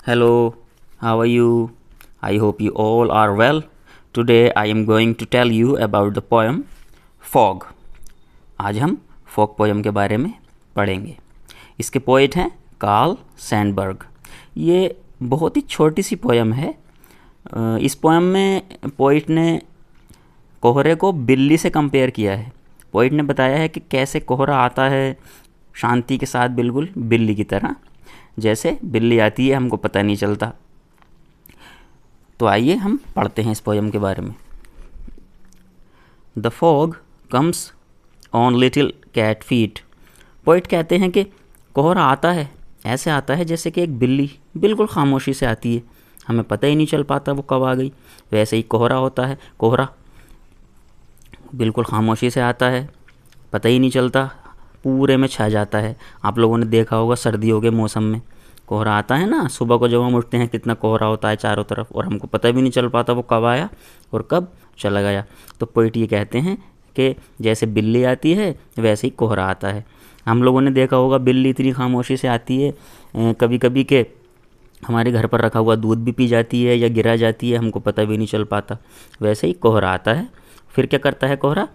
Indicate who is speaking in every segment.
Speaker 1: Hello, how are you? I hope you all are well. Today I am going to tell you about the poem Fog. आज हम fog poem के बारे में पढ़ेंगे। इसके poet हैं कार्ल सैंडबर्ग। ये बहुत ही छोटी सी पोएम है। इस पोएम में पोइट ने कोहरे को बिल्ली से कंपेयर किया है। पोइट ने बताया है कि कैसे कोहरा आता है शांति के साथ, बिल्कुल बिल्ली की तरह। जैसे बिल्ली आती है हमको पता नहीं चलता। तो आइए हम पढ़ते हैं इस पोएम के बारे में। The fog comes on little cat feet. Poet कहते हैं कि कोहरा आता है, ऐसे आता है जैसे कि एक बिल्ली बिल्कुल खामोशी से आती है, हमें पता ही नहीं चल पाता वो कब आ गई। वैसे ही कोहरा होता है। कोहरा बिल्कुल खामोशी से आता है, पता ही नहीं चलता, पूरे में छा जाता है। आप लोगों ने देखा होगा सर्दियों के मौसम में कोहरा आता है ना, सुबह को जब हम उठते हैं कितना कोहरा होता है चारों तरफ, और हमको पता भी नहीं चल पाता वो कब आया और कब चला गया। तो पोइट ये कहते हैं कि जैसे बिल्ली आती है वैसे ही कोहरा आता है। हम लोगों ने देखा होगा बिल्ली इतनी खामोशी से आती है कभी कभी के हमारे घर पर रखा हुआ दूध भी पी जाती है या गिरा जाती है, हमको पता भी नहीं चल पाता। वैसे ही कोहरा आता है। फिर क्या करता है कोहरा?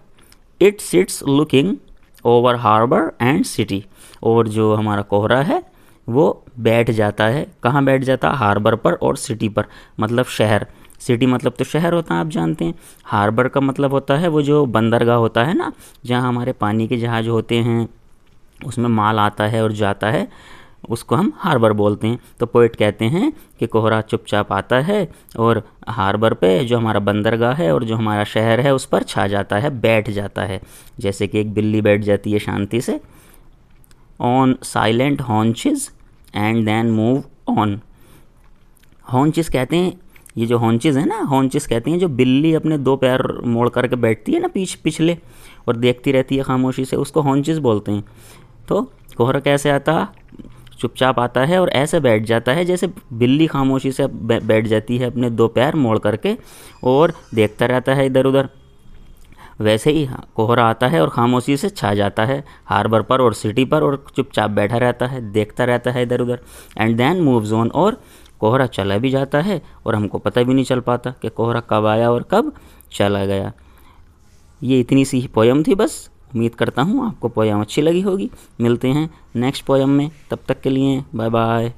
Speaker 1: It sits looking over harbour and city. और जो हमारा कोहरा है वो बैठ जाता है। कहाँ बैठ जाता है? हार्बर पर और सिटी पर, मतलब शहर। सिटी मतलब तो शहर होता है, आप जानते हैं। हार्बर का मतलब होता है वो जो बंदरगाह होता है ना, जहाँ हमारे पानी के जहाज होते हैं, उसमें माल आता है और जाता है, उसको हम हार्बर बोलते हैं। तो पोइट कहते हैं कि कोहरा चुपचाप आता है और हार्बर पे जो हमारा बंदरगाह है और जो हमारा शहर है उस पर छा जाता है, बैठ जाता है, जैसे कि एक बिल्ली बैठ जाती है शांति से। On silent haunches and then move on. Haunches कहते हैं, ये जो हॉन्चेस है ना, हॉन्चेस कहते हैं जो बिल्ली अपने दो पैर मोड़ करके बैठती है ना पिछले, और देखती रहती है खामोशी से, उसको हॉन्चेस बोलते हैं। तो कोहरा कैसे आता? चुपचाप आता है और ऐसे बैठ जाता है जैसे बिल्ली खामोशी से बैठ जाती है अपने दो पैर मोड़ करके और देखता रहता है इधर उधर। वैसे ही कोहरा आता है और खामोशी से छा जाता है हार्बर पर और सिटी पर, और चुपचाप बैठा रहता है, देखता रहता है इधर उधर। एंड देन मूव्स ऑन, और कोहरा चला भी जाता है और हमको पता भी नहीं चल पाता कि कोहरा कब आया और कब चला गया। ये इतनी सी पोएम थी बस। उम्मीद करता हूँ आपको पोएम अच्छी लगी होगी। मिलते हैं नेक्स्ट पोएम में, तब तक के लिए बाय बाय।